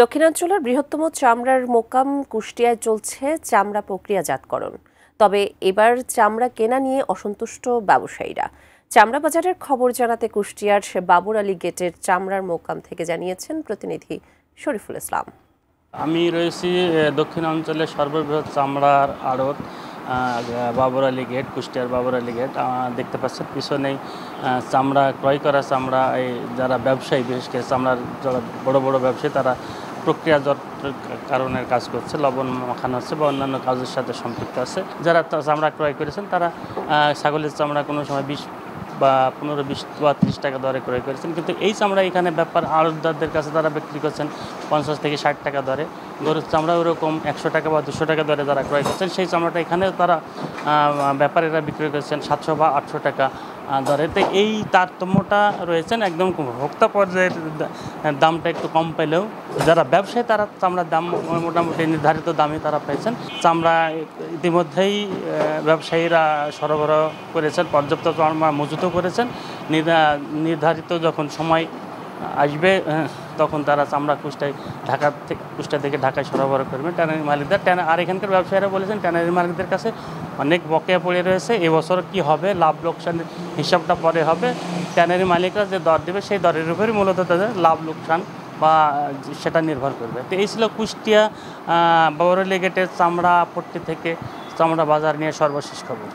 দক্ষিণাঞ্চলের বৃহত্তম চামড়ার মোকাম কুষ্টিয়ায় চলছে চামড়া প্রক্রিয়াজাতকরণ। তবে এবার চামড়া কেনা নিয়ে অসন্তুষ্ট ব্যবসায়ীরা। চামড়া বাজারের খবর জানাতে কুষ্টিয়ার বাবর আলী গেটের চামড়ার মোকাম থেকে জানিয়েছেন প্রতিনিধি শরীফুল ইসলাম। আমি রয়েছি দক্ষিণাঞ্চলের সর্ববৃহৎ চামড়ার আড়ত বাবর আলী গেট, কুষ্টিয়ার বাবর আলী গেট। দেখতে পাচ্ছেন পিছনেই চামড়া ক্রয় করা চামড়া এই যারা ব্যবসায়ী, বিশেষ করে চামড়ার যারা বড় বড় ব্যবসায়ী, তারা প্রক্রিয়াজাত কারণের কাজ করছে, লবণ মাখানো হচ্ছে বা অন্যান্য কাজের সাথে সম্পৃক্ত আছে। যারা চামড়া ক্রয় করেছেন তারা ছাগলের চামড়া কোনো সময় 20 বা 15, 20 বা 30 টাকা দরে ক্রয় করেছেন, কিন্তু এই চামড়া এখানে ব্যাপার আড়তদারদের কাছে তারা বিক্রি করছেন 50 থেকে 60 টাকা দরে। গরুর চামড়া ওরকম 100 টাকা বা 200 টাকা দরে যারা ক্রয় করছেন, সেই চামড়াটা এখানে তারা ব্যাপারীরা বিক্রি করছেন 700 বা 800 টাকা দরে। তো এই তারতম্যটা রয়েছেন একদম ভোক্তা পর্যায়ের দামটা একটু কম পেলেও যারা ব্যবসায়ী তারা চামড়ার দাম মোটামুটি নির্ধারিত দামে তারা পেয়েছেন। চামড়া ইতিমধ্যেই ব্যবসায়ীরা সরবরাহ করেছেন, পর্যাপ্ত চামড়া মজুতও করেছেন। নির্ধারিত যখন সময় আসবে তখন তারা চামড়া কুষ্টিয়া থেকে ঢাকায় সরবরাহ করবেন ট্যানারি মালিকদের। আর এখানকার ব্যবসায়ীরা বলেছেন ট্যানারি মালিকদের কাছে অনেক বকেয়া পড়ে রয়েছে, এবছর কি হবে লাভ লোকসানের হিসাবটা পরে হবে। ট্যানারি মালিকরা যে দর দেবে সেই দরের উপরই মূলত তাদের লাভ লোকসান বা সেটা নির্ভর করবে। তো এই ছিল কুষ্টিয়া বাবর আলী গেটের চামড়া পট্টি থেকে চামড়া বাজার নিয়ে সর্বশেষ খবর।